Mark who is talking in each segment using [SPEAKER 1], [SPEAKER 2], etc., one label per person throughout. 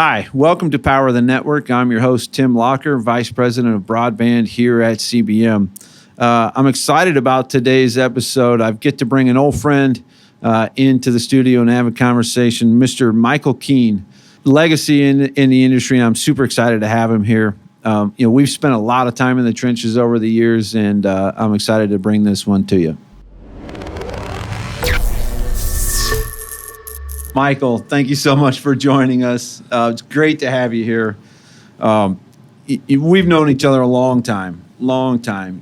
[SPEAKER 1] Hi, welcome to Power of the Network. I'm your host, Tim Locker, Vice President of Broadband here at CBM. I'm excited about today's episode. I get to bring an old friend into the studio and have a conversation, Mr. Michael Kean, legacy in the industry, and I'm super excited to have him here. We've spent a lot of time in the trenches over the years, and I'm excited to bring this one to you. Michael, thank you so much for joining us. It's great to have you here. We've known each other a long time.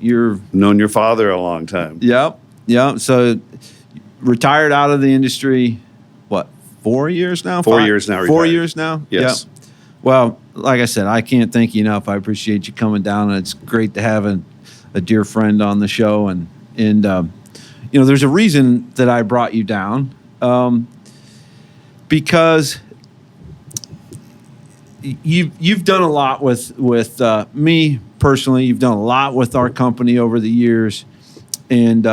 [SPEAKER 1] You've
[SPEAKER 2] known your father a long time.
[SPEAKER 1] Yep. So retired out of the industry, 4 years now?
[SPEAKER 2] 4 years now.
[SPEAKER 1] 4 years now?
[SPEAKER 2] Yes.
[SPEAKER 1] Yep. Well, like I said, I can't thank you enough. I appreciate you coming down, and it's great to have a dear friend on the show. And there's a reason that I brought you down. Because you've done a lot with me personally. You've done a lot with our company over the years, and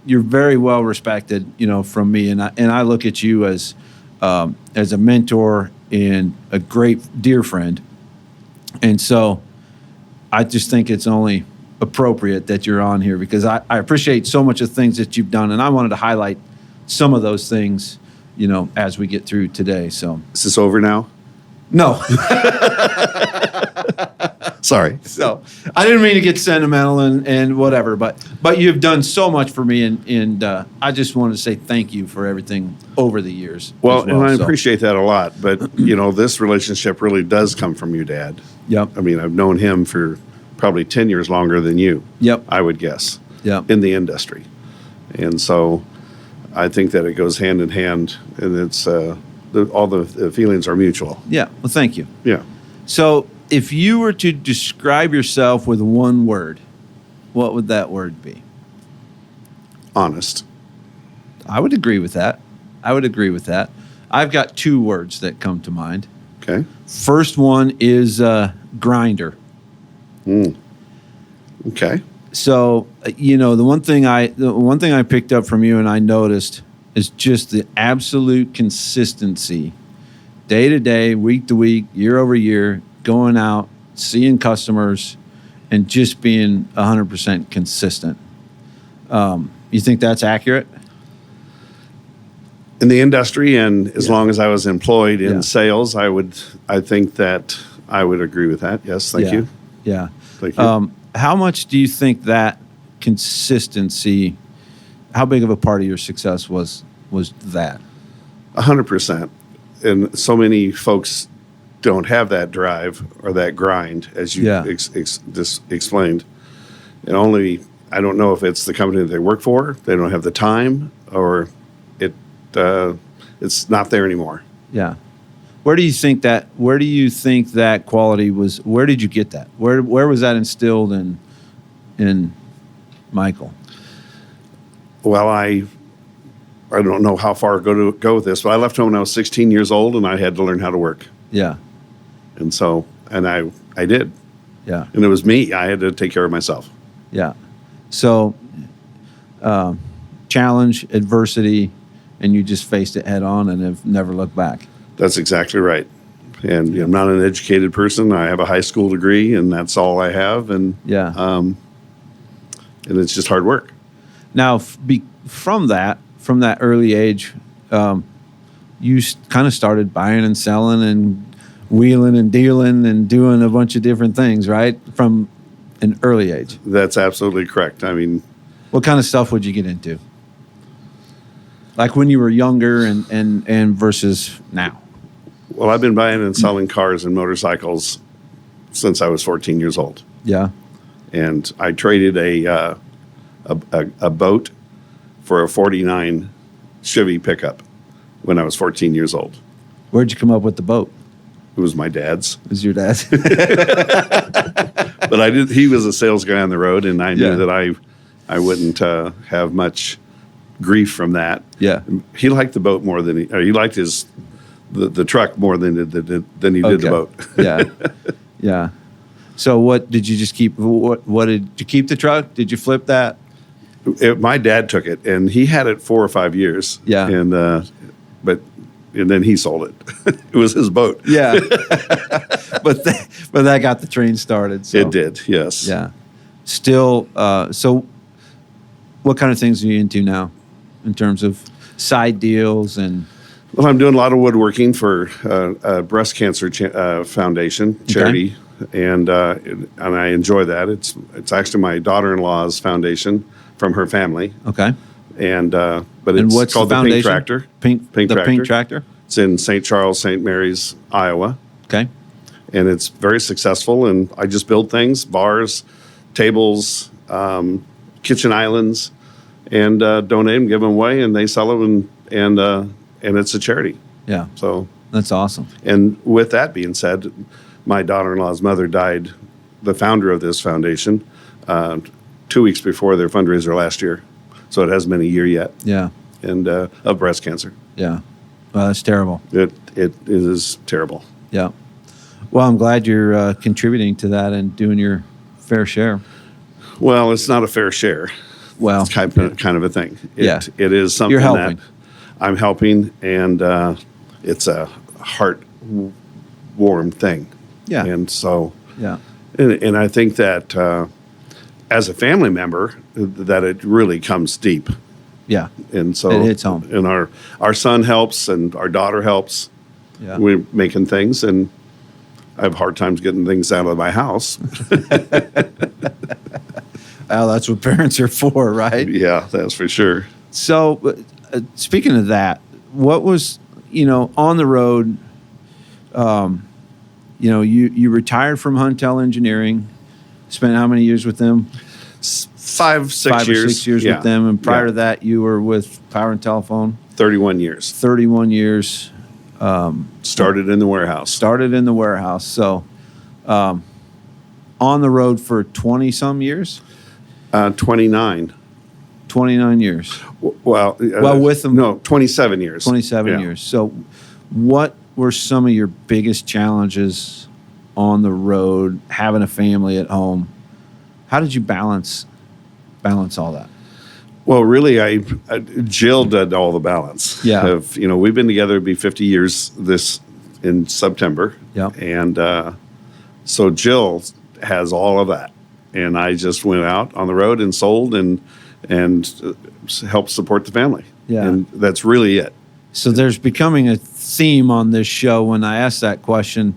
[SPEAKER 1] you're very well respected, from me. And I look at you as a mentor and a great dear friend. And so I just think it's only appropriate that you're on here because I appreciate so much of the things that you've done, and I wanted to highlight some of those things, as we get through today. So
[SPEAKER 2] is this over now?
[SPEAKER 1] No.
[SPEAKER 2] Sorry.
[SPEAKER 1] So I didn't mean to get sentimental and whatever, but you've done so much for me, and I just wanted to say thank you for everything over the years.
[SPEAKER 2] Well, and I appreciate that a lot. But this relationship really does come from your dad.
[SPEAKER 1] Yep.
[SPEAKER 2] I mean, I've known him for probably 10 years longer than you.
[SPEAKER 1] Yep.
[SPEAKER 2] I would guess.
[SPEAKER 1] Yep.
[SPEAKER 2] In the industry, and so I think that it goes hand in hand, and it's all the feelings are mutual.
[SPEAKER 1] Yeah. Well, thank you.
[SPEAKER 2] Yeah.
[SPEAKER 1] So if you were to describe yourself with one word, what would that word be?
[SPEAKER 2] Honest.
[SPEAKER 1] I would agree with that. I've got two words that come to mind.
[SPEAKER 2] Okay.
[SPEAKER 1] First one is grinder.
[SPEAKER 2] Okay.
[SPEAKER 1] So, the one thing I picked up from you and I noticed is just the absolute consistency, day to day, week to week, year over year, going out, seeing customers, and just being 100% consistent. You think that's accurate?
[SPEAKER 2] In the industry, and as long as I was employed in sales, I think that I would agree with that. Yes, thank you.
[SPEAKER 1] Yeah.
[SPEAKER 2] Thank you.
[SPEAKER 1] How much do you think that consistency, how big of a part of your success was that?
[SPEAKER 2] 100%. And so many folks don't have that drive or that grind, as you just explained. And I don't know if it's the company that they work for, they don't have the time, or it's not there anymore.
[SPEAKER 1] Yeah. Where do you think that quality was? Where did you get that? Where was that instilled in Michael?
[SPEAKER 2] Well, I don't know how far to go with this, but I left home when I was 16 years old, and I had to learn how to work.
[SPEAKER 1] Yeah.
[SPEAKER 2] And so, I did.
[SPEAKER 1] Yeah.
[SPEAKER 2] And it was me. I had to take care of myself.
[SPEAKER 1] Yeah. So, challenge, adversity, and you just faced it head on and have never looked back.
[SPEAKER 2] That's exactly right. And I'm not an educated person. I have a high school degree, and that's all I have. And and it's just hard work.
[SPEAKER 1] Now, from that early age, you kind of started buying and selling and wheeling and dealing and doing a bunch of different things, right? From an early age.
[SPEAKER 2] That's absolutely correct. I mean,
[SPEAKER 1] what kind of stuff would you get into? Like when you were younger and versus now?
[SPEAKER 2] Well, I've been buying and selling cars and motorcycles since I was 14 years old.
[SPEAKER 1] Yeah.
[SPEAKER 2] And I traded a boat for a 49 Chevy pickup when I was 14 years old.
[SPEAKER 1] Where'd you come up with the boat?
[SPEAKER 2] It was my dad's.
[SPEAKER 1] It was your dad's?
[SPEAKER 2] But he was a sales guy on the road, and I knew that I wouldn't have much grief from that.
[SPEAKER 1] Yeah.
[SPEAKER 2] He liked the boat more than he liked the truck more than he did the boat.
[SPEAKER 1] Yeah. Yeah. So what did you just keep? What did you keep the truck? Did you flip that?
[SPEAKER 2] My dad took it, and he had it 4 or 5 years.
[SPEAKER 1] Yeah.
[SPEAKER 2] And but and then he sold it. It was his boat.
[SPEAKER 1] Yeah. but that got the train started. So.
[SPEAKER 2] It did, yes.
[SPEAKER 1] Yeah. Still, so what kind of things are you into now in terms of side deals and?
[SPEAKER 2] Well, I'm doing a lot of woodworking for breast cancer foundation charity, and I enjoy that. It's actually my daughter-in-law's foundation from her family.
[SPEAKER 1] Okay.
[SPEAKER 2] And but
[SPEAKER 1] and
[SPEAKER 2] it's
[SPEAKER 1] what's
[SPEAKER 2] called the Pink Tractor.
[SPEAKER 1] Pink Tractor.
[SPEAKER 2] It's in St. Charles, St. Mary's, Iowa.
[SPEAKER 1] Okay.
[SPEAKER 2] And it's very successful. And I just build things: bars, tables, kitchen islands, and donate them, give them away, and they sell them, and it's a charity.
[SPEAKER 1] Yeah.
[SPEAKER 2] So
[SPEAKER 1] that's awesome.
[SPEAKER 2] And with that being said, my daughter-in-law's mother died, the founder of this foundation, 2 weeks before their fundraiser last year. So it hasn't been a year yet.
[SPEAKER 1] Yeah.
[SPEAKER 2] And of breast cancer.
[SPEAKER 1] Yeah. Well, that's terrible.
[SPEAKER 2] It is terrible.
[SPEAKER 1] Yeah. Well, I'm glad you're contributing to that and doing your fair share.
[SPEAKER 2] Well, it's not a fair share.
[SPEAKER 1] Well,
[SPEAKER 2] it's kind of a thing. It is something
[SPEAKER 1] you're helping.
[SPEAKER 2] that I'm helping, and it's a heart warm thing.
[SPEAKER 1] Yeah.
[SPEAKER 2] And so,
[SPEAKER 1] yeah.
[SPEAKER 2] And I think that as a family member, that it really comes deep.
[SPEAKER 1] Yeah.
[SPEAKER 2] And so
[SPEAKER 1] it hits home.
[SPEAKER 2] And our son helps, and our daughter helps.
[SPEAKER 1] Yeah.
[SPEAKER 2] We're making things, and I have hard times getting things out of my house.
[SPEAKER 1] Well, that's what parents are for, right?
[SPEAKER 2] Yeah, that's for sure.
[SPEAKER 1] So, speaking of that, what was, on the road, you retired from Huntel Engineering, spent how many years with them?
[SPEAKER 2] 5, 6 years.
[SPEAKER 1] Or 6 years with them. And prior to that, you were with Power and Telephone?
[SPEAKER 2] 31 years.
[SPEAKER 1] 31 years.
[SPEAKER 2] Started in the warehouse.
[SPEAKER 1] So, on the road for 20-some years?
[SPEAKER 2] 29.
[SPEAKER 1] 29 years.
[SPEAKER 2] Well,
[SPEAKER 1] with them.
[SPEAKER 2] No, 27 years.
[SPEAKER 1] 27 years. So what were some of your biggest challenges on the road, having a family at home? How did you balance all that?
[SPEAKER 2] Well, really, Jill did all the balance.
[SPEAKER 1] Yeah.
[SPEAKER 2] We've been together, it'd be 50 years in September.
[SPEAKER 1] Yeah.
[SPEAKER 2] And so Jill has all of that. And I just went out on the road and sold and helped support the family.
[SPEAKER 1] Yeah.
[SPEAKER 2] And that's really it.
[SPEAKER 1] So there's becoming a theme on this show when I ask that question.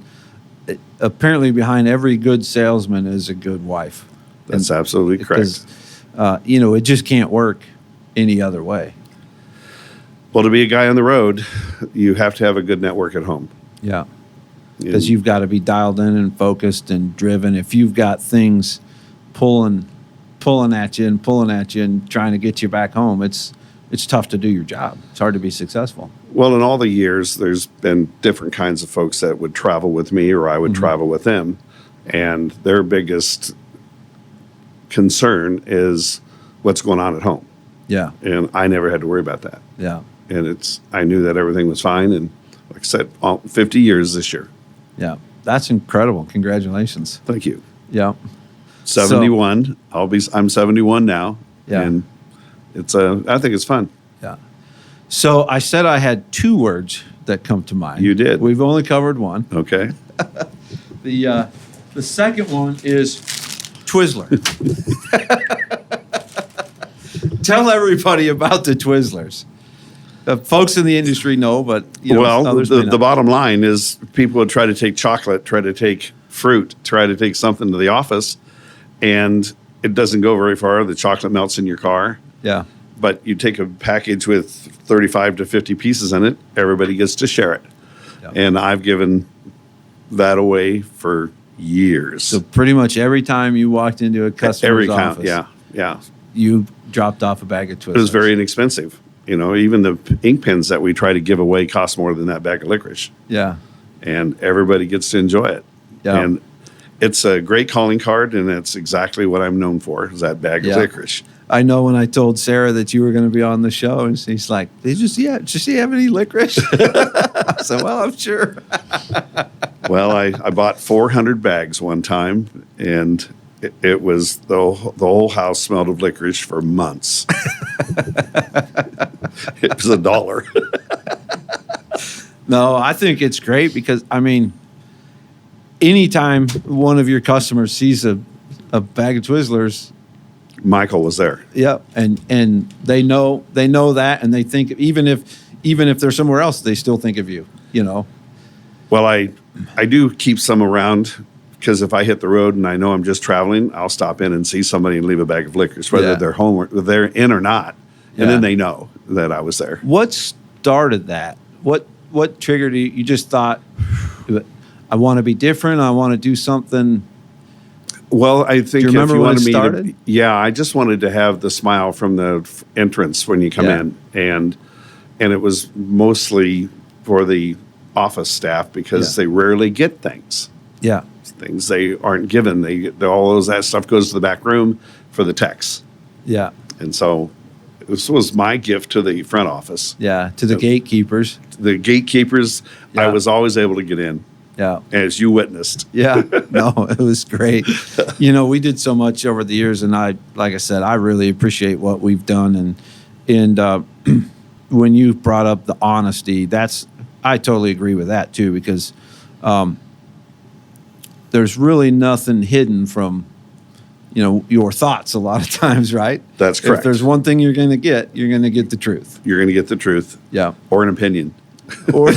[SPEAKER 1] Apparently behind every good salesman is a good wife.
[SPEAKER 2] That's absolutely correct.
[SPEAKER 1] It just can't work any other way.
[SPEAKER 2] Well, to be a guy on the road, you have to have a good network at home.
[SPEAKER 1] Yeah. Because you've got to be dialed in and focused and driven. If you've got things pulling at you and trying to get you back home, it's tough to do your job. It's hard to be successful.
[SPEAKER 2] Well, in all the years, there's been different kinds of folks that would travel with me or I would travel with them. And their biggest concern is what's going on at home.
[SPEAKER 1] Yeah.
[SPEAKER 2] And I never had to worry about that.
[SPEAKER 1] Yeah.
[SPEAKER 2] And I knew that everything was fine. And like I said, 50 years this year.
[SPEAKER 1] Yeah. That's incredible. Congratulations.
[SPEAKER 2] Thank you.
[SPEAKER 1] Yeah.
[SPEAKER 2] 71. I'm 71 now.
[SPEAKER 1] Yeah.
[SPEAKER 2] And I think it's fun.
[SPEAKER 1] Yeah. So I said I had 2 words that come to mind.
[SPEAKER 2] You did.
[SPEAKER 1] We've only covered one.
[SPEAKER 2] Okay.
[SPEAKER 1] The second one is Twizzler. Tell everybody about the Twizzlers. Folks in the industry know, but others may not.
[SPEAKER 2] The bottom line is people would try to take chocolate, try to take fruit, try to take something to the office, and it doesn't go very far. The chocolate melts in your car.
[SPEAKER 1] Yeah.
[SPEAKER 2] But you take a package with 35 to 50 pieces in it, everybody gets to share it. Yeah. And I've given that away for years.
[SPEAKER 1] So pretty much every time you walked into a customer's office,
[SPEAKER 2] yeah,
[SPEAKER 1] you dropped off a bag of Twizzlers.
[SPEAKER 2] It was very inexpensive. Even the ink pens that we try to give away cost more than that bag of licorice.
[SPEAKER 1] Yeah.
[SPEAKER 2] And everybody gets to enjoy it.
[SPEAKER 1] Yeah.
[SPEAKER 2] And it's a great calling card, and it's exactly what I'm known for, is that bag of licorice.
[SPEAKER 1] I know when I told Sarah that you were going to be on the show, and she's like, did she have any licorice? I said, well, I'm sure.
[SPEAKER 2] Well, I bought 400 bags one time, and it was the whole house smelled of licorice for months. It was $1.
[SPEAKER 1] No, I think it's great because, I mean, anytime one of your customers sees a bag of Twizzlers,
[SPEAKER 2] Michael was there.
[SPEAKER 1] yeah, and they know that, and they think even if they're somewhere else, they still think of you. You know.
[SPEAKER 2] Well, I do keep some around because if I hit the road and I know I'm just traveling, I'll stop in and see somebody and leave a bag of liquors, whether they're home or they're in or not, and then they know that I was there.
[SPEAKER 1] What started that? What triggered you? You just thought, I want to be different. I want to do something.
[SPEAKER 2] Well, I think
[SPEAKER 1] do you remember
[SPEAKER 2] if you
[SPEAKER 1] when
[SPEAKER 2] wanted
[SPEAKER 1] it
[SPEAKER 2] me
[SPEAKER 1] started?
[SPEAKER 2] I just wanted to have the smile from the entrance when you come in, and it was mostly for the office staff because they rarely get things.
[SPEAKER 1] Yeah.
[SPEAKER 2] Things they aren't given. That stuff goes to the back room for the techs.
[SPEAKER 1] Yeah.
[SPEAKER 2] And so this was my gift to the front office.
[SPEAKER 1] Yeah. To the gatekeepers.
[SPEAKER 2] The gatekeepers,
[SPEAKER 1] Yeah.
[SPEAKER 2] I was always able to get in.
[SPEAKER 1] Yeah.
[SPEAKER 2] As you witnessed.
[SPEAKER 1] Yeah. No, it was great. You know, we did so much over the years, and like I said, I really appreciate what we've done. And when you brought up the honesty, I totally agree with that too, because there's really nothing hidden from, your thoughts a lot of times, right?
[SPEAKER 2] That's correct.
[SPEAKER 1] If there's one thing you're going to get the truth.
[SPEAKER 2] You're going to get the truth.
[SPEAKER 1] Yeah.
[SPEAKER 2] Or an opinion.
[SPEAKER 1] Or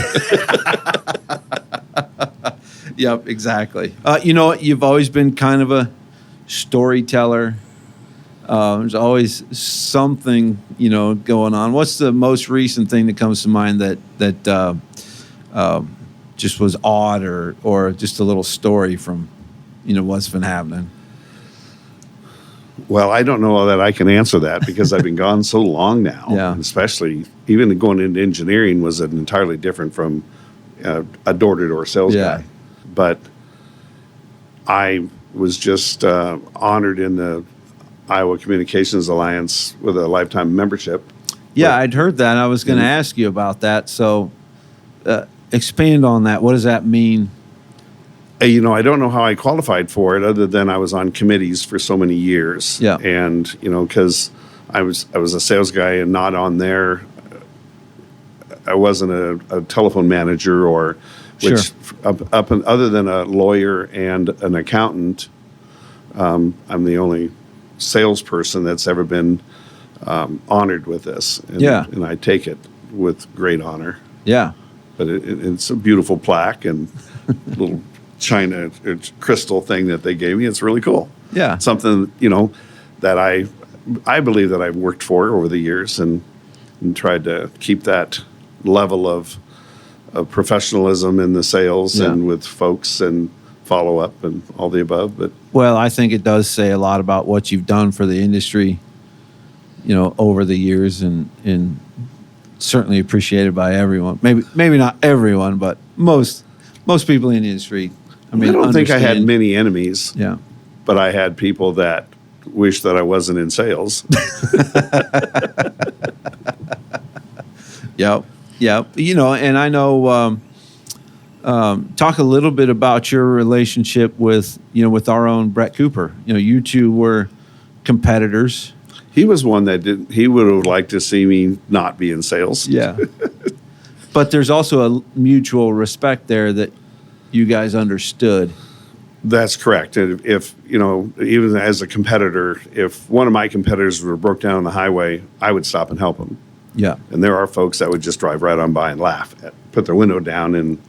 [SPEAKER 1] Yep, exactly. You know what? You've always been kind of a storyteller. There's always something, going on. What's the most recent thing that comes to mind that just was odd or just a little story from, what's been happening?
[SPEAKER 2] Well, I don't know that I can answer that because I've been gone so long now.
[SPEAKER 1] Yeah.
[SPEAKER 2] Especially even going into engineering was an entirely different from a door-to-door sales guy. But I was just honored in the Iowa Communications Alliance with a lifetime membership.
[SPEAKER 1] Yeah, I'd heard that. I was going to ask you about that. So expand on that. What does that mean?
[SPEAKER 2] I don't know how I qualified for it other than I was on committees for so many years.
[SPEAKER 1] Yeah.
[SPEAKER 2] And, because I was a sales guy and not on there. I wasn't a telephone manager which up and other than a lawyer and an accountant, I'm the only salesperson that's ever been honored with this. And I take it with great honor. Yeah. But it's a beautiful plaque and little china crystal thing that they gave me. It's really cool.
[SPEAKER 1] Yeah.
[SPEAKER 2] Something, that I believe that I've worked for over the years and tried to keep that level of professionalism in the sales and with folks and follow up and all the above. But
[SPEAKER 1] well, I think it does say a lot about what you've done for the industry, over the years and certainly appreciated by everyone. Maybe not everyone, but most people in the industry. I
[SPEAKER 2] don't think I had many enemies.
[SPEAKER 1] Yeah.
[SPEAKER 2] But I had people that wish that I wasn't in sales.
[SPEAKER 1] Yep. And I know, talk a little bit about your relationship with our own Brett Cooper. You two were competitors.
[SPEAKER 2] He was one that he would have liked to see me not be in sales.
[SPEAKER 1] Yeah. But there's also a mutual respect there that you guys understood.
[SPEAKER 2] That's correct. And if, even as a competitor, if one of my competitors were broke down on the highway, I would stop and help them.
[SPEAKER 1] Yeah.
[SPEAKER 2] And there are folks that would just drive right on by and laugh, put their window down and,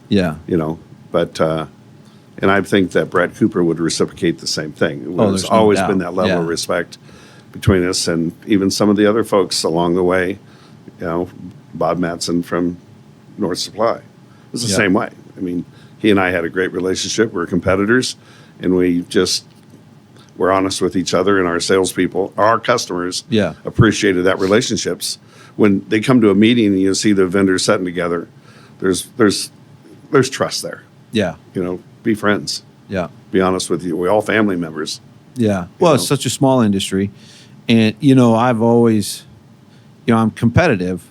[SPEAKER 2] but, and I think that Brett Cooper would reciprocate the same thing. There's always been that level of respect between us and even some of the other folks along the way, Bob Matson from North Supply. It was the same way. I mean, he and I had a great relationship. We're competitors, and we just were honest with each other, and our salespeople, our customers, appreciated that relationships. When they come to a meeting and you see the vendors sitting together, there's trust there. Yeah. Be friends. Yeah. Be honest with you. We're all family members.
[SPEAKER 1] Yeah. Well, it's such a small industry. And, I've always, I'm competitive,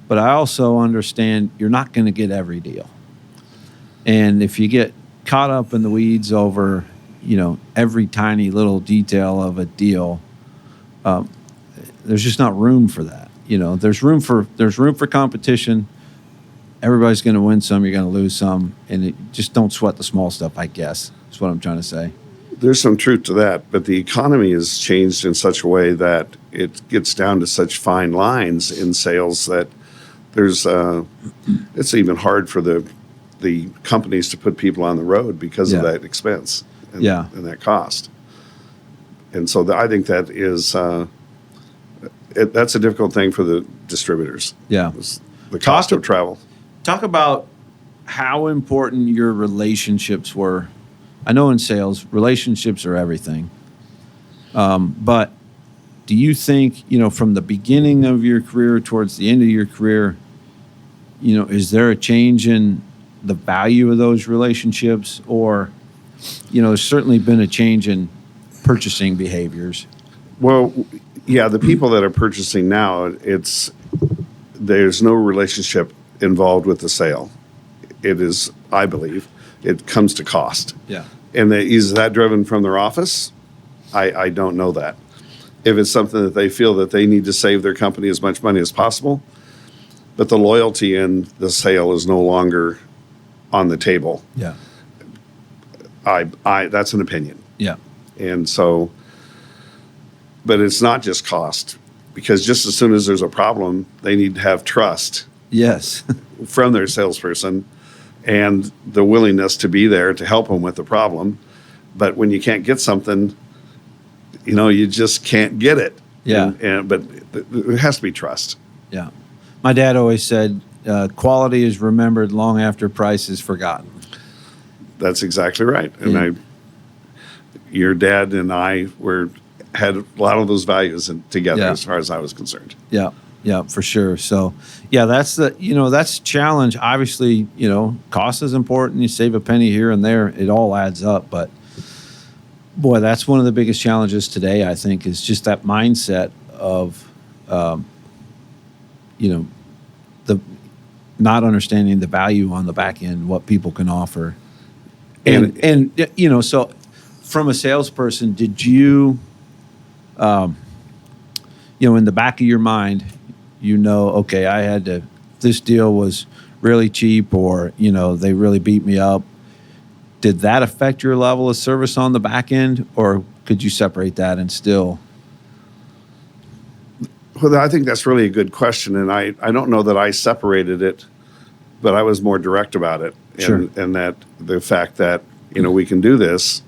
[SPEAKER 1] but I also understand you're not going to get every deal. And if you get caught up in the weeds over, every tiny little detail of a deal, there's just not room for that. There's room for competition everybody's going to win some, you're going to lose some, and just don't sweat the small stuff, I guess, is what I'm trying to say.
[SPEAKER 2] There's some truth to that, but the economy has changed in such a way that it gets down to such fine lines in sales that there's it's even hard for the companies to put people on the road because of that expense and that cost. And so I think that is that's a difficult thing for the distributors.
[SPEAKER 1] Yeah,
[SPEAKER 2] the cost of travel.
[SPEAKER 1] Talk about how important your relationships were. I know in sales, relationships are everything. But do you think, from the beginning of your career towards the end of your career, is there a change in the value of those relationships? Or, there's certainly been a change in purchasing behaviors.
[SPEAKER 2] Well, yeah, the people that are purchasing now, there's no relationship involved with the sale. It is, I believe, it comes to cost.
[SPEAKER 1] Yeah.
[SPEAKER 2] And is that driven from their office? I don't know that. If it's something that they feel that they need to save their company as much money as possible, but the loyalty in the sale is no longer on the table.
[SPEAKER 1] Yeah.
[SPEAKER 2] That's an opinion.
[SPEAKER 1] Yeah.
[SPEAKER 2] And so, but it's not just cost, because just as soon as there's a problem, they need to have trust.
[SPEAKER 1] Yes.
[SPEAKER 2] From their salesperson and the willingness to be there to help them with the problem. But when you can't get something, you just can't get it.
[SPEAKER 1] Yeah.
[SPEAKER 2] But there has to be trust.
[SPEAKER 1] Yeah. My dad always said, quality is remembered long after price is forgotten.
[SPEAKER 2] That's exactly right. And your dad and I had a lot of those values together as far as I was concerned.
[SPEAKER 1] Yeah. Yeah, for sure. So, that's that's a challenge. Obviously, cost is important. You save a penny here and there, it all adds up. But boy, that's one of the biggest challenges today, I think, is just that mindset of, the not understanding the value on the back end, what people can offer. And so from a salesperson, did you, in the back of your mind, okay, I had to, this deal was really cheap, or, they really beat me up. Did that affect your level of service on the back end, or could you separate that and still?
[SPEAKER 2] Well, I think that's really a good question. And I don't know that I separated it, but I was more direct about it.
[SPEAKER 1] Sure.
[SPEAKER 2] And that the fact that, we can do this.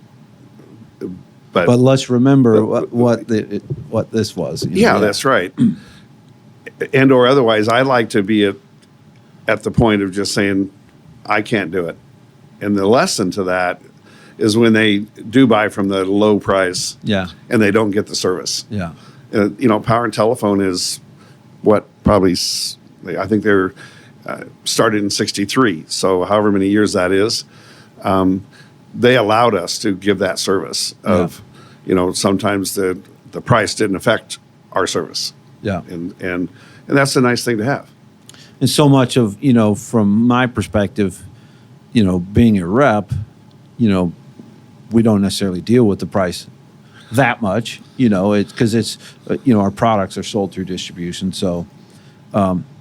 [SPEAKER 2] But
[SPEAKER 1] let's remember what this was.
[SPEAKER 2] That's right. And or otherwise, I like to be at the point of just saying, I can't do it. And the lesson to that is when they do buy from the low price, and they don't get the service.
[SPEAKER 1] Yeah.
[SPEAKER 2] Power and telephone is probably, I think they're started in '63. So however many years that is, they allowed us to give that service of, sometimes the price didn't affect our service.
[SPEAKER 1] Yeah.
[SPEAKER 2] And that's a nice thing to have.
[SPEAKER 1] And so much of, from my perspective, being a rep, we don't necessarily deal with the price that much, it's because it's, our products are sold through distribution. So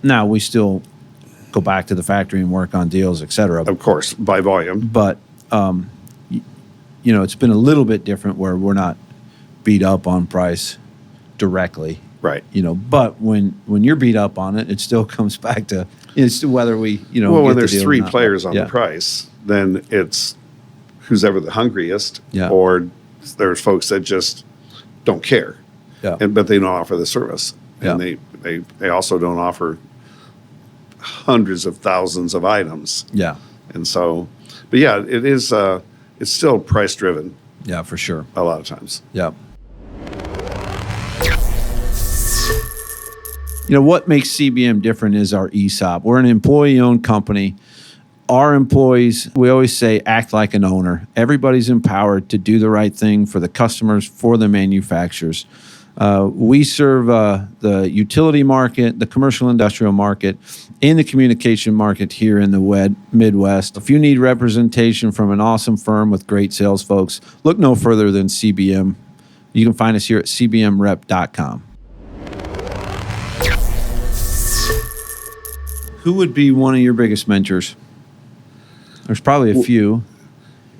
[SPEAKER 1] now we still go back to the factory and work on deals, et cetera.
[SPEAKER 2] Of course, by volume.
[SPEAKER 1] But, it's been a little bit different where we're not beat up on price directly.
[SPEAKER 2] Right.
[SPEAKER 1] But when you're beat up on it, it still comes back to it's whether we,
[SPEAKER 2] well, when there's three players on the price, then it's who's ever the hungriest, or there's folks that just don't care, but they don't offer the service, and they also don't offer hundreds of thousands of items. Yeah. And so, but it is it's still price driven.
[SPEAKER 1] Yeah, for sure.
[SPEAKER 2] A lot of times.
[SPEAKER 1] Yeah. What makes CBM different is our ESOP. We're an employee-owned company. Our employees, we always say, act like an owner. Everybody's empowered to do the right thing for the customers, for the manufacturers. We serve the utility market, the commercial industrial market, and the communication market here in the Midwest. If you need representation from an awesome firm with great sales folks, look no further than CBM. You can find us here at cbmrep.com. Who would be one of your biggest mentors? There's probably a few.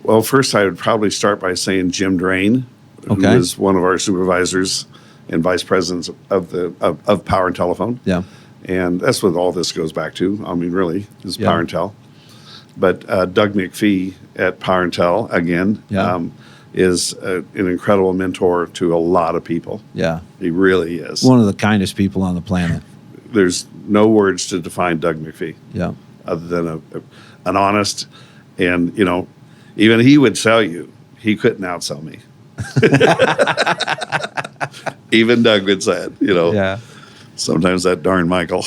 [SPEAKER 2] Well, first I would probably start by saying Jim Drain, who is one of our supervisors and vice presidents of Power and Telephone.
[SPEAKER 1] Yeah.
[SPEAKER 2] And that's what all this goes back to. I mean, really, is Power and Tel. But Doug McPhee at Power and Tel, again, is an incredible mentor to a lot of people.
[SPEAKER 1] Yeah.
[SPEAKER 2] He really is.
[SPEAKER 1] One of the kindest people on the planet.
[SPEAKER 2] There's no words to define Doug McPhee.
[SPEAKER 1] Yeah.
[SPEAKER 2] Other than an honest, and, even he would tell you he couldn't outsell me. Even Doug would say it,
[SPEAKER 1] Yeah.
[SPEAKER 2] Sometimes that darn Michael.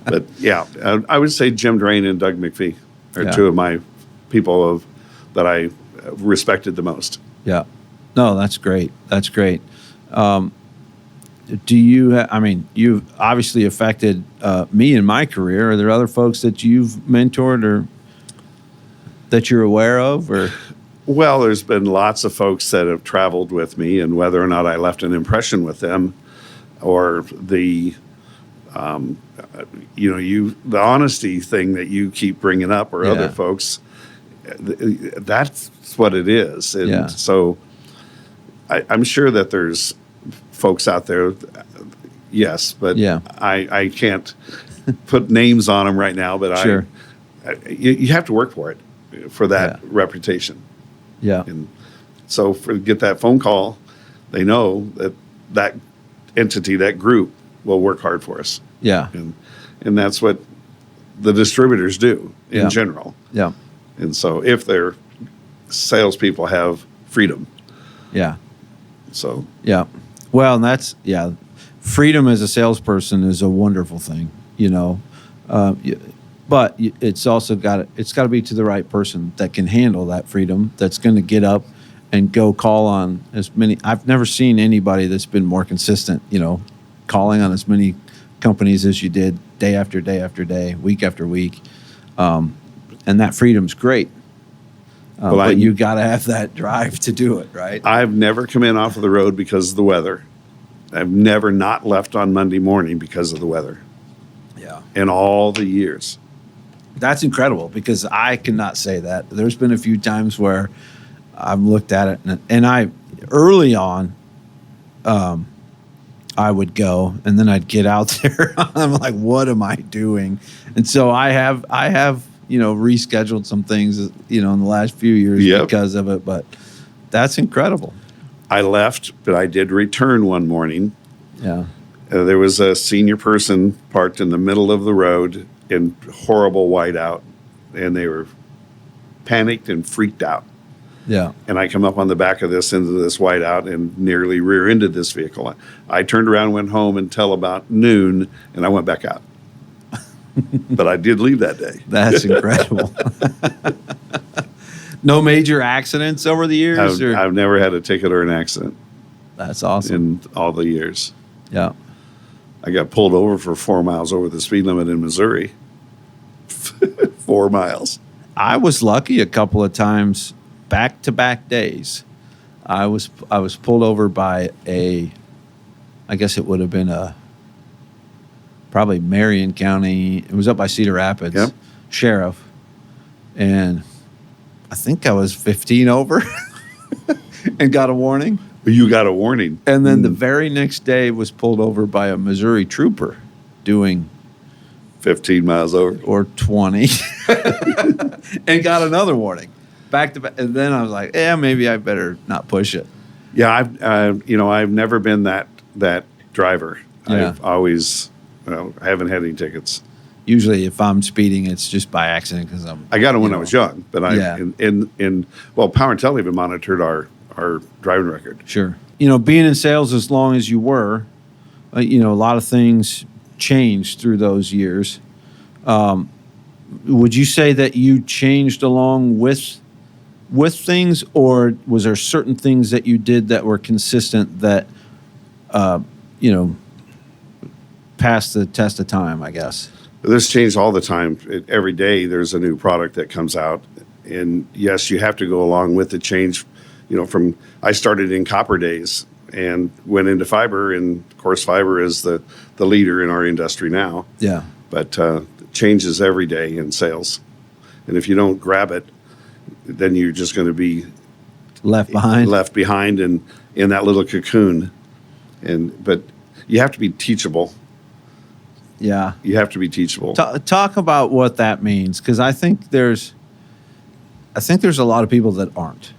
[SPEAKER 2] But yeah, I would say Jim Drain and Doug McPhee are two of my people that I respected the most.
[SPEAKER 1] Yeah. No, that's great. That's great. Do you, you've obviously affected me in my career. Are there other folks that you've mentored or that you're aware of? Or?
[SPEAKER 2] Well, there's been lots of folks that have traveled with me, and whether or not I left an impression with them or the honesty thing that you keep bringing up or other folks, that's what it is. And so I'm sure that there's folks out there, yes, but I can't put names on them right now, but
[SPEAKER 1] sure.
[SPEAKER 2] You have to work for it, for that reputation.
[SPEAKER 1] Yeah.
[SPEAKER 2] And so get that phone call, they know that entity, that group will work hard for us.
[SPEAKER 1] Yeah.
[SPEAKER 2] And that's what the distributors do in general.
[SPEAKER 1] Yeah.
[SPEAKER 2] And so if their salespeople have freedom.
[SPEAKER 1] Yeah.
[SPEAKER 2] So.
[SPEAKER 1] Yeah. Well, and that's, freedom as a salesperson is a wonderful thing, but it's also got to be to the right person that can handle that freedom, that's going to get up and go call on as many. I've never seen anybody that's been more consistent, calling on as many companies as you did day after day after day, week after week. And that freedom's great. But you got to have that drive to do it, right?
[SPEAKER 2] I've never come in off of the road because of the weather. I've never not left on Monday morning because of the weather.
[SPEAKER 1] Yeah.
[SPEAKER 2] In all the years.
[SPEAKER 1] That's incredible because I cannot say that. There's been a few times where I've looked at it and I early on, I would go and then I'd get out there. I'm like, what am I doing? And so I have rescheduled some things, in the last few years because of it, but that's incredible.
[SPEAKER 2] I left, but I did return one morning.
[SPEAKER 1] Yeah.
[SPEAKER 2] There was a senior person parked in the middle of the road in horrible whiteout, and they were panicked and freaked out.
[SPEAKER 1] Yeah.
[SPEAKER 2] And I come up on the back of this into this whiteout and nearly rear-ended this vehicle. I turned around, went home until about noon, and I went back out. But I did leave that day.
[SPEAKER 1] That's incredible. No major accidents over the years?
[SPEAKER 2] I've never had a ticket or an accident.
[SPEAKER 1] That's awesome.
[SPEAKER 2] In all the years.
[SPEAKER 1] Yeah.
[SPEAKER 2] I got pulled over for 4 miles over the speed limit in Missouri. 4 miles.
[SPEAKER 1] I was lucky a couple of times, back-to-back days. I was pulled over by I guess it would have been probably Marion County. It was up by Cedar Rapids.
[SPEAKER 2] Yep.
[SPEAKER 1] Sheriff. And I think I was 15 over and got a warning.
[SPEAKER 2] You got a warning.
[SPEAKER 1] And then the very next day was pulled over by a Missouri trooper doing
[SPEAKER 2] 15 miles over.
[SPEAKER 1] Or 20 and got another warning. Back to back. And then I was like, maybe I better not push it.
[SPEAKER 2] Yeah, I've never been that driver.
[SPEAKER 1] Yeah.
[SPEAKER 2] I've always, I haven't had any tickets.
[SPEAKER 1] Usually, if I'm speeding, it's just by accident because
[SPEAKER 2] I got them when I was young, but Power and Tel even monitored our driving record.
[SPEAKER 1] Sure. Being in sales as long as you were, a lot of things changed through those years. Would you say that you changed along with things, or was there certain things that you did that were consistent that, passed the test of time, I guess?
[SPEAKER 2] This changed all the time. Every day there's a new product that comes out. And yes, you have to go along with the change. I started in copper days and went into fiber. And of course, fiber is the leader in our industry now.
[SPEAKER 1] Yeah.
[SPEAKER 2] But it changes every day in sales. And if you don't grab it, then you're just going to be
[SPEAKER 1] Left behind
[SPEAKER 2] and in that little cocoon. But you have to be teachable.
[SPEAKER 1] Yeah.
[SPEAKER 2] You have to be teachable.
[SPEAKER 1] Talk about what that means, because I think there's a lot of people that aren't.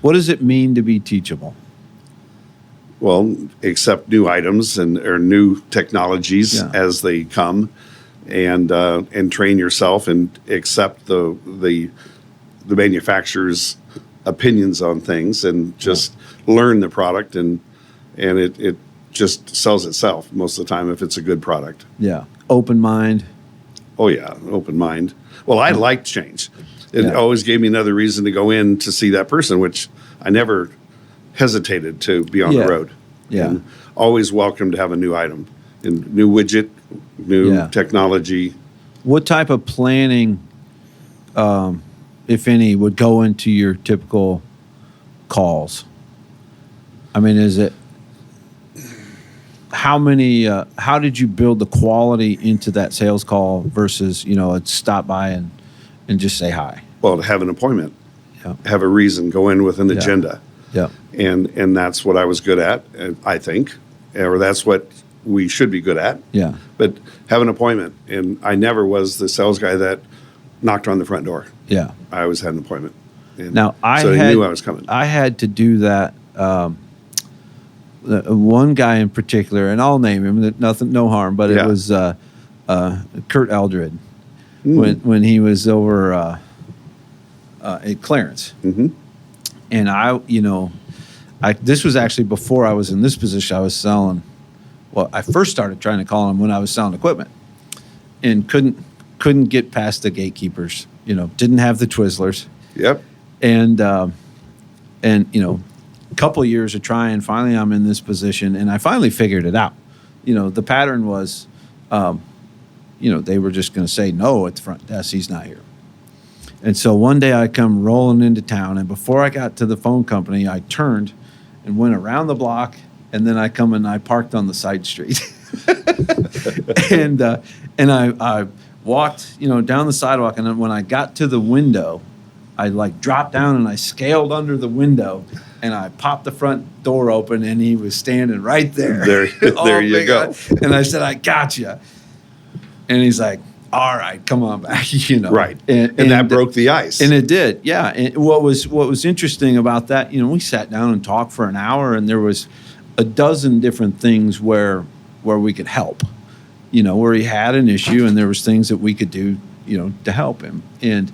[SPEAKER 1] What does it mean to be teachable?
[SPEAKER 2] Well, accept new items or new technologies as they come, and train yourself and accept the manufacturer's opinions on things, and just learn the product, and it just sells itself most of the time if it's a good product.
[SPEAKER 1] Yeah. Open mind.
[SPEAKER 2] Oh yeah, open mind. Well, I liked change. It always gave me another reason to go in to see that person, which I never hesitated to be on the road.
[SPEAKER 1] Yeah.
[SPEAKER 2] And always welcome to have a new item, and new widget, new technology.
[SPEAKER 1] What type of planning, if any, would go into your typical calls? I mean, is it how did you build the quality into that sales call versus, a stop by and just say hi?
[SPEAKER 2] Well, to have an appointment, have a reason, go in with an agenda.
[SPEAKER 1] Yeah.
[SPEAKER 2] And that's what I was good at, I think, or that's what we should be good at.
[SPEAKER 1] Yeah.
[SPEAKER 2] But have an appointment. And I never was the sales guy that knocked on the front door.
[SPEAKER 1] Yeah.
[SPEAKER 2] I always had an appointment. And
[SPEAKER 1] now,
[SPEAKER 2] they knew I was coming.
[SPEAKER 1] I had to do that. One guy in particular, and I'll name him, no harm, but it was Kurt Eldred when he was over at Clarence.
[SPEAKER 2] Mm-hmm.
[SPEAKER 1] And this was actually before I was in this position. I was selling. Well, I first started trying to call him when I was selling equipment, and couldn't get past the gatekeepers. Didn't have the Twizzlers.
[SPEAKER 2] Yep.
[SPEAKER 1] And a couple of years of trying, finally I'm in this position, and I finally figured it out. The pattern was, they were just going to say no at the front desk. He's not here. And so one day I come rolling into town, and before I got to the phone company, I turned and went around the block, and then I parked on the side street. and I walked, down the sidewalk, and then when I got to the window, I dropped down and I scaled under the window, and I popped the front door open, and he was standing right there.
[SPEAKER 2] There you go.
[SPEAKER 1] And I said, "I got you." And he's like, "All right, come on back."
[SPEAKER 2] Right. And that broke the ice.
[SPEAKER 1] And it did, yeah. And what was interesting about that, we sat down and talked for an hour, and there was a dozen different things where we could help. Where he had an issue, and there was things that we could do, to help him. And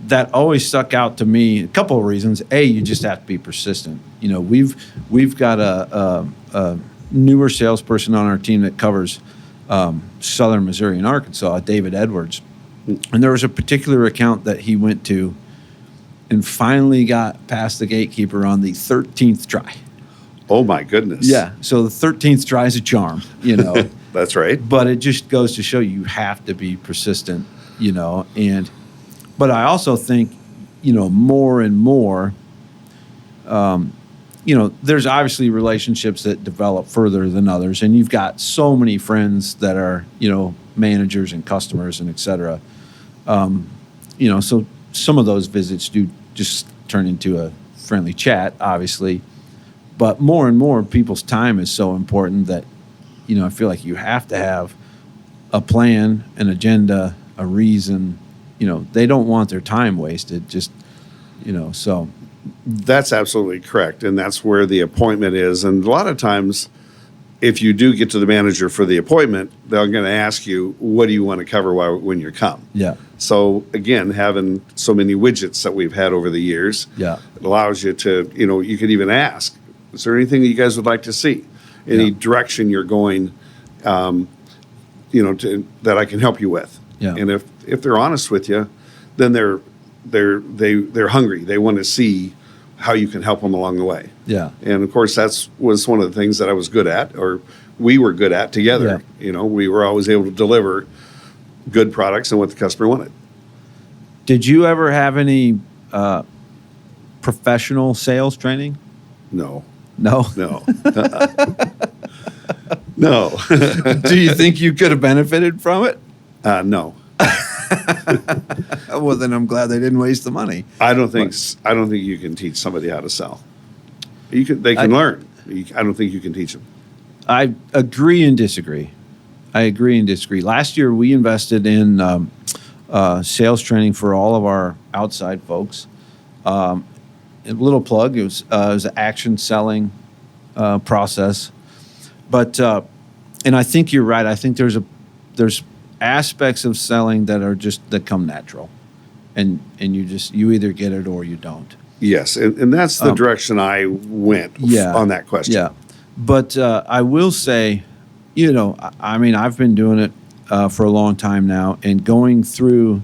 [SPEAKER 1] that always stuck out to me. A couple of reasons. A, you just have to be persistent. We've got a newer salesperson on our team that covers Southern Missouri and Arkansas, David Edwards. And there was a particular account that he went to and finally got past the gatekeeper on the 13th try.
[SPEAKER 2] Oh, my goodness.
[SPEAKER 1] Yeah. So the 13th try is a charm,
[SPEAKER 2] That's right.
[SPEAKER 1] But it just goes to show you have to be persistent, but I also think, more and more, there's obviously relationships that develop further than others, and you've got so many friends that are, managers and customers and et cetera. So some of those visits do just turn into a friendly chat, obviously, but more and more people's time is so important that, I feel like you have to have a plan, an agenda, a reason. They don't want their time wasted, just, so.
[SPEAKER 2] That's absolutely correct. And that's where the appointment is. And a lot of times, if you do get to the manager for the appointment, they're going to ask you, what do you want to cover when you come?
[SPEAKER 1] Yeah.
[SPEAKER 2] So again, having so many widgets that we've had over the years, it allows you to, you could even ask, is there anything that you guys would like to see? Any direction you're going, that I can help you with? Yeah. And if they're honest with you, then they're hungry. They want to see how you can help them along the way.
[SPEAKER 1] Yeah.
[SPEAKER 2] And of course, was one of the things that I was good at, or we were good at together. Yeah. We were always able to deliver good products and what the customer wanted.
[SPEAKER 1] Did you ever have any professional sales training?
[SPEAKER 2] No.
[SPEAKER 1] No.
[SPEAKER 2] No. No.
[SPEAKER 1] Do you think you could have benefited from it?
[SPEAKER 2] No.
[SPEAKER 1] Well, then I'm glad they didn't waste the money.
[SPEAKER 2] I don't think you can teach somebody how to sell. They can learn. I don't think you can teach them.
[SPEAKER 1] I agree and disagree. Last year, we invested in sales training for all of our outside folks. A little plug, it was an action selling process. But, and I think you're right. I think there's aspects of selling that come natural. And you either get it or you don't.
[SPEAKER 2] Yes, and that's the direction I went on that question.
[SPEAKER 1] Yeah. But I will say, I mean, I've been doing it for a long time now, and going through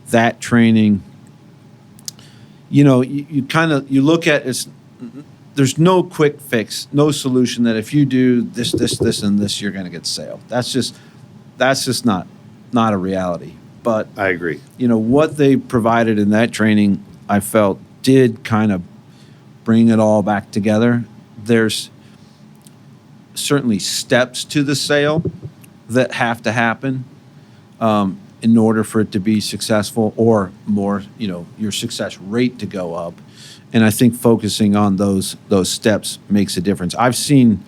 [SPEAKER 1] that training, you look at it. There's no quick fix, no solution that if you do this, and this, you're going to get sale. That's just not a reality. But
[SPEAKER 2] I agree.
[SPEAKER 1] What they provided in that training, I felt did kind of bring it all back together. There's certainly steps to the sale that have to happen in order for it to be successful, or more, your success rate to go up. And I think focusing on those steps makes a difference. I've seen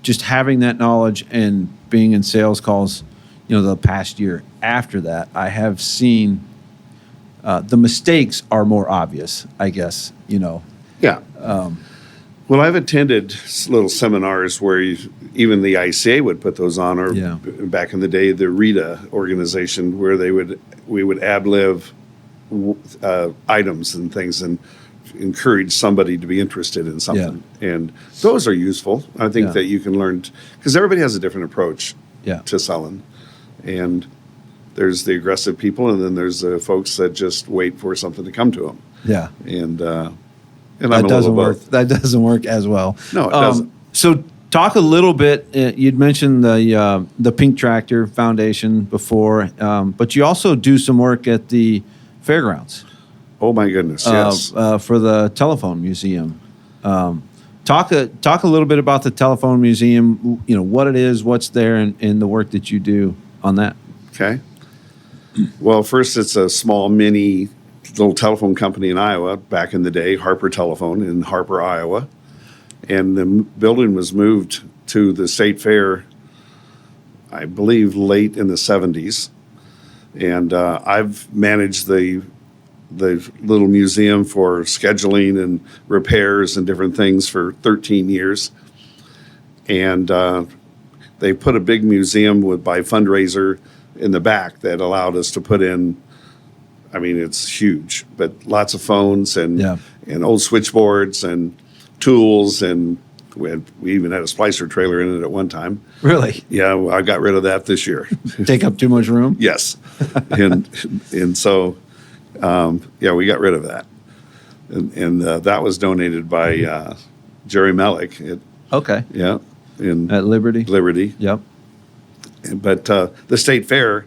[SPEAKER 1] just having that knowledge and being in sales calls, the past year after that, I have seen the mistakes are more obvious, I guess,
[SPEAKER 2] Yeah. Well, I've attended little seminars where even the ICA would put those on, or back in the day, the RITA organization, where we would ad-lib items and things and encourage somebody to be interested in something. Yeah. And those are useful. I think that you can learn, because everybody has a different approach to selling. And there's the aggressive people, and then there's the folks that just wait for something to come to them. Yeah. And
[SPEAKER 1] that doesn't work. That doesn't work as well.
[SPEAKER 2] No, it doesn't.
[SPEAKER 1] So talk a little bit. You'd mentioned the Pink Tractor Foundation before, but you also do some work at the fairgrounds.
[SPEAKER 2] Oh my goodness! Yes.
[SPEAKER 1] For the Telephone Museum. Talk a little bit about the Telephone Museum. What it is, what's there, and the work that you do on that.
[SPEAKER 2] Okay. Well, first, it's a small mini little telephone company in Iowa back in the day, Harper Telephone in Harper, Iowa. And the building was moved to the State Fair, I believe, late in the 70s. And I've managed the little museum for scheduling and repairs and different things for 13 years. And they put a big museum by fundraiser in the back that allowed us to put in, I mean, it's huge, but lots of phones and old switchboards and tools, and we even had a splicer trailer in it at one time.
[SPEAKER 1] Really?
[SPEAKER 2] Yeah, I got rid of that this year.
[SPEAKER 1] Take up too much room?
[SPEAKER 2] Yes. and so, we got rid of that. And that was donated by Jerry Mellick.
[SPEAKER 1] Okay.
[SPEAKER 2] Yeah.
[SPEAKER 1] At Liberty?
[SPEAKER 2] Liberty.
[SPEAKER 1] Yep.
[SPEAKER 2] But the State Fair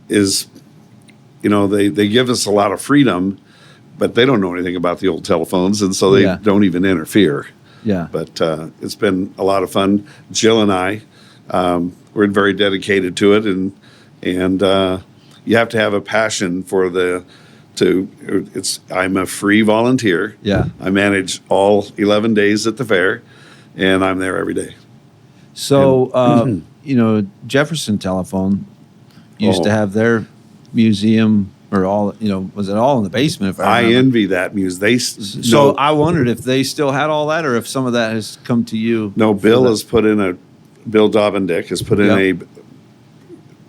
[SPEAKER 2] is, they give us a lot of freedom, but they don't know anything about the old telephones, and so they don't even interfere.
[SPEAKER 1] Yeah.
[SPEAKER 2] But it's been a lot of fun. Jill and I, we're very dedicated to it, and you have to have a passion for I'm a free volunteer.
[SPEAKER 1] Yeah.
[SPEAKER 2] I manage all 11 days at the fair, and I'm there every day.
[SPEAKER 1] So, Jefferson Telephone used to have their museum, or all, was it all in the basement? If I remember.
[SPEAKER 2] envy that museum.
[SPEAKER 1] So I wondered if they still had all that, or if some of that has come to you.
[SPEAKER 2] No, Bill Dobendick has put in a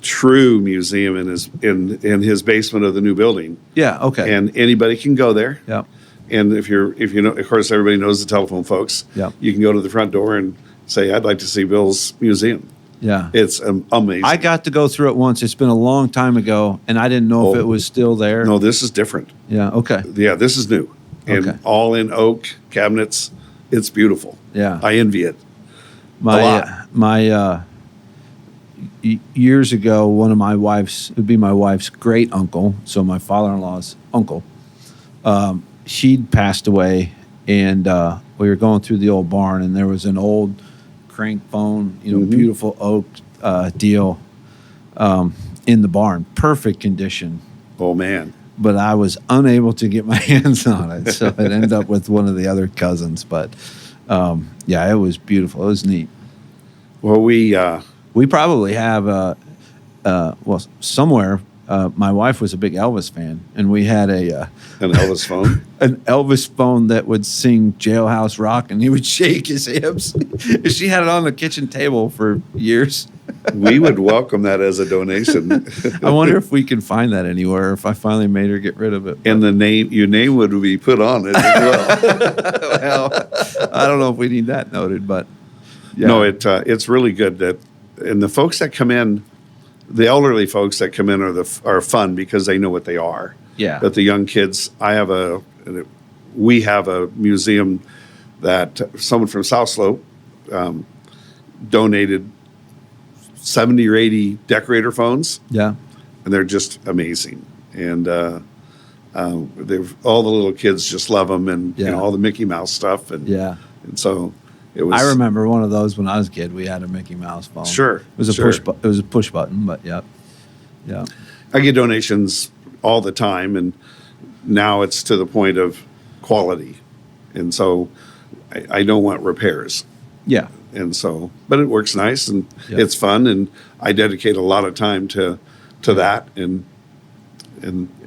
[SPEAKER 2] true museum in his basement of the new building.
[SPEAKER 1] Yeah. Okay.
[SPEAKER 2] And anybody can go there.
[SPEAKER 1] Yeah.
[SPEAKER 2] And if you know, of course, everybody knows the telephone folks.
[SPEAKER 1] Yeah.
[SPEAKER 2] You can go to the front door and say, "I'd like to see Bill's museum."
[SPEAKER 1] Yeah.
[SPEAKER 2] It's amazing.
[SPEAKER 1] I got to go through it once. It's been a long time ago, and I didn't know if it was still there.
[SPEAKER 2] No, this is different.
[SPEAKER 1] Yeah. Okay.
[SPEAKER 2] Yeah, this is new. And all in oak cabinets. It's beautiful.
[SPEAKER 1] Yeah.
[SPEAKER 2] I envy it.
[SPEAKER 1] Years ago, one of it would be my wife's great uncle, so my father-in-law's uncle, she'd passed away, and we were going through the old barn, and there was an old crank phone, beautiful oak deal in the barn, perfect condition.
[SPEAKER 2] Oh, man.
[SPEAKER 1] But I was unable to get my hands on it, so it ended up with one of the other cousins. But it was beautiful. It was neat.
[SPEAKER 2] Well, we
[SPEAKER 1] probably have somewhere. My wife was a big Elvis fan, and we had an
[SPEAKER 2] Elvis phone.
[SPEAKER 1] An Elvis phone that would sing Jailhouse Rock, and he would shake his hips. She had it on the kitchen table for years.
[SPEAKER 2] We would welcome that as a donation.
[SPEAKER 1] I wonder if we can find that anywhere, if I finally made her get rid of it.
[SPEAKER 2] And your name would be put on it as well.
[SPEAKER 1] Well, I don't know if we need that noted, but yeah.
[SPEAKER 2] No, it's really good and the folks that come in, the elderly folks that come in are fun because they know what they are.
[SPEAKER 1] Yeah.
[SPEAKER 2] But the young kids, we have a museum that someone from South Slope donated 70 or 80 decorator phones.
[SPEAKER 1] Yeah.
[SPEAKER 2] And they're just amazing. And all the little kids just love them, and all the Mickey Mouse stuff. And so it was.
[SPEAKER 1] I remember one of those when I was a kid. We had a Mickey Mouse phone.
[SPEAKER 2] Sure.
[SPEAKER 1] It was a push button, but yeah.
[SPEAKER 2] I get donations all the time, and now it's to the point of quality, and so I don't want repairs.
[SPEAKER 1] Yeah.
[SPEAKER 2] And so, but it works nice, and it's fun, and I dedicate a lot of time to that, and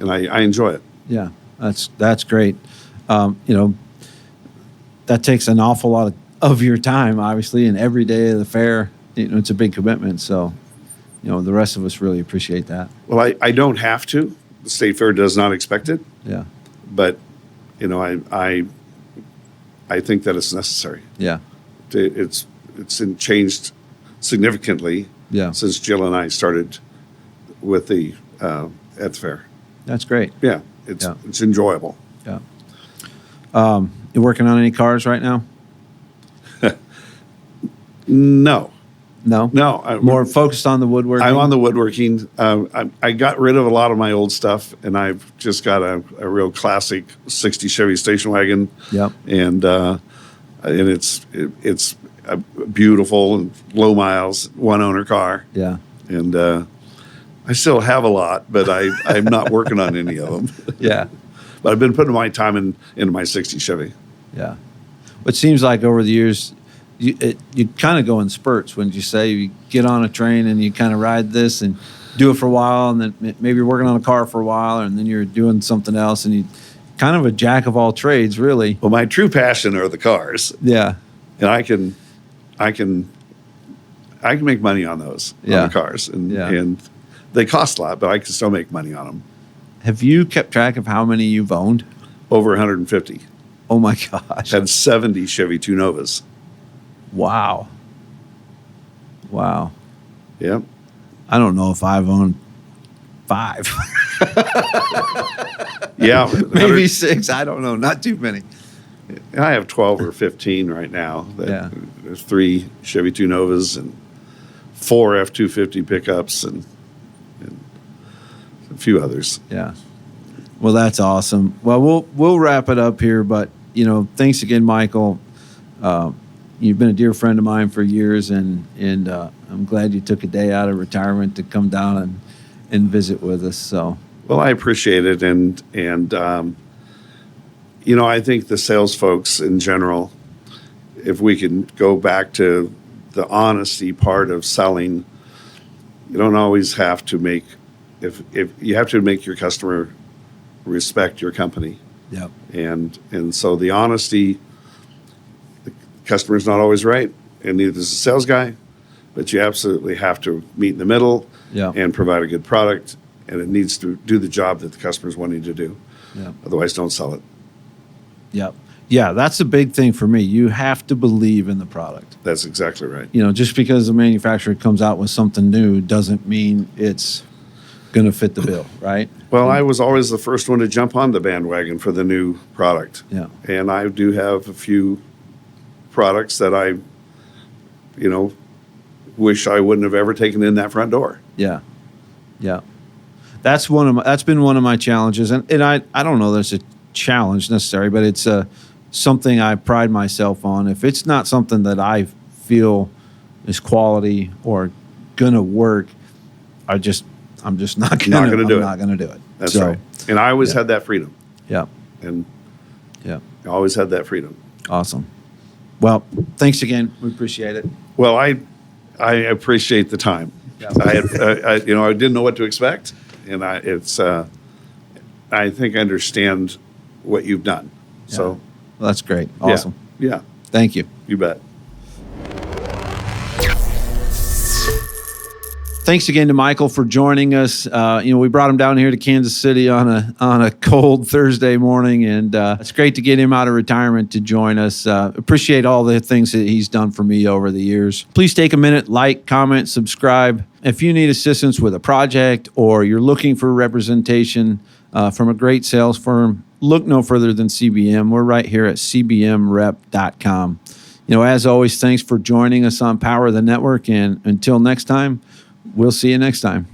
[SPEAKER 2] I enjoy it.
[SPEAKER 1] Yeah, that's great. That takes an awful lot of your time, obviously, and every day of the fair, it's a big commitment. So, the rest of us really appreciate that.
[SPEAKER 2] Well, I don't have to. The State Fair does not expect it.
[SPEAKER 1] Yeah.
[SPEAKER 2] But, I think that it's necessary.
[SPEAKER 1] Yeah.
[SPEAKER 2] It's changed significantly since Jill and I started with at the fair.
[SPEAKER 1] That's great.
[SPEAKER 2] Yeah, it's enjoyable.
[SPEAKER 1] Yeah. You working on any cars right now?
[SPEAKER 2] No.
[SPEAKER 1] More focused on the woodworking?
[SPEAKER 2] I'm on the woodworking. I got rid of a lot of my old stuff, and I've just got a real classic 60 Chevy station wagon.
[SPEAKER 1] Yep.
[SPEAKER 2] And it's beautiful and low miles, one owner car.
[SPEAKER 1] Yeah.
[SPEAKER 2] And I still have a lot, but I'm not working on any of them.
[SPEAKER 1] Yeah.
[SPEAKER 2] But I've been putting my time into my 60 Chevy.
[SPEAKER 1] Yeah. It seems like over the years, you kind of go in spurts. When you say you get on a train and you kind of ride this and do it for a while, and then maybe you're working on a car for a while, and then you're doing something else, and you kind of a jack of all trades, really.
[SPEAKER 2] Well, my true passion are the cars.
[SPEAKER 1] Yeah.
[SPEAKER 2] And I can make money on those, on the cars. And they cost a lot, but I can still make money on them.
[SPEAKER 1] Have you kept track of how many you've owned?
[SPEAKER 2] Over 150.
[SPEAKER 1] Oh, my gosh.
[SPEAKER 2] Had 70 Chevy 2 Novas.
[SPEAKER 1] Wow.
[SPEAKER 2] Yep.
[SPEAKER 1] I don't know if I've owned 5.
[SPEAKER 2] Yeah.
[SPEAKER 1] Maybe 6. I don't know. Not too many.
[SPEAKER 2] I have 12 or 15 right now. There's 3 Chevy 2 Novas and 4 F-250 pickups and a few others.
[SPEAKER 1] Yeah. Well, that's awesome. Well, we'll wrap it up here, but thanks again, Michael. You've been a dear friend of mine for years, and I'm glad you took a day out of retirement to come down and visit with us. So,
[SPEAKER 2] well, I appreciate it, and I think the sales folks in general, if we can go back to the honesty part of selling, you don't always have to make if you have to make your customer respect your company.
[SPEAKER 1] Yep.
[SPEAKER 2] And so the honesty. Customer's not always right, and neither is the sales guy, but you absolutely have to meet in the middle and provide a good product, and it needs to do the job that the customer's wanting to do.
[SPEAKER 1] Yep.
[SPEAKER 2] Otherwise, don't sell it.
[SPEAKER 1] Yep. Yeah, that's a big thing for me. You have to believe in the product.
[SPEAKER 2] That's exactly right.
[SPEAKER 1] Just because the manufacturer comes out with something new doesn't mean it's going to fit the bill, right?
[SPEAKER 2] Well, I was always the first one to jump on the bandwagon for the new product.
[SPEAKER 1] Yeah.
[SPEAKER 2] And I do have a few products that I, wish I wouldn't have ever taken in that front door.
[SPEAKER 1] Yeah. Yeah. That's been one of my challenges. And I don't know, there's challenge necessarily, but it's something I pride myself on. If it's not something that I feel is quality or gonna work, I'm just not gonna do it.
[SPEAKER 2] That's right. And I always had that freedom.
[SPEAKER 1] Yeah.
[SPEAKER 2] And
[SPEAKER 1] yeah,
[SPEAKER 2] I always had that freedom.
[SPEAKER 1] Awesome. Well, thanks again. We appreciate it.
[SPEAKER 2] Well, I appreciate the time.
[SPEAKER 1] Yeah.
[SPEAKER 2] I didn't know what to expect, and I think I understand what you've done.
[SPEAKER 1] Yeah.
[SPEAKER 2] So,
[SPEAKER 1] well, that's great. Awesome.
[SPEAKER 2] Yeah.
[SPEAKER 1] Thank you.
[SPEAKER 2] You bet.
[SPEAKER 1] Thanks again to Michael for joining us. We brought him down here to Kansas City on a cold Thursday morning, and it's great to get him out of retirement to join us. Appreciate all the things that he's done for me over the years. Please take a minute, like, comment, subscribe. If you need assistance with a project or you're looking for representation from a great sales firm, look no further than CBM. We're right here at cbmrep.com. As always, thanks for joining us on Power of the Network, and until next time, we'll see you next time.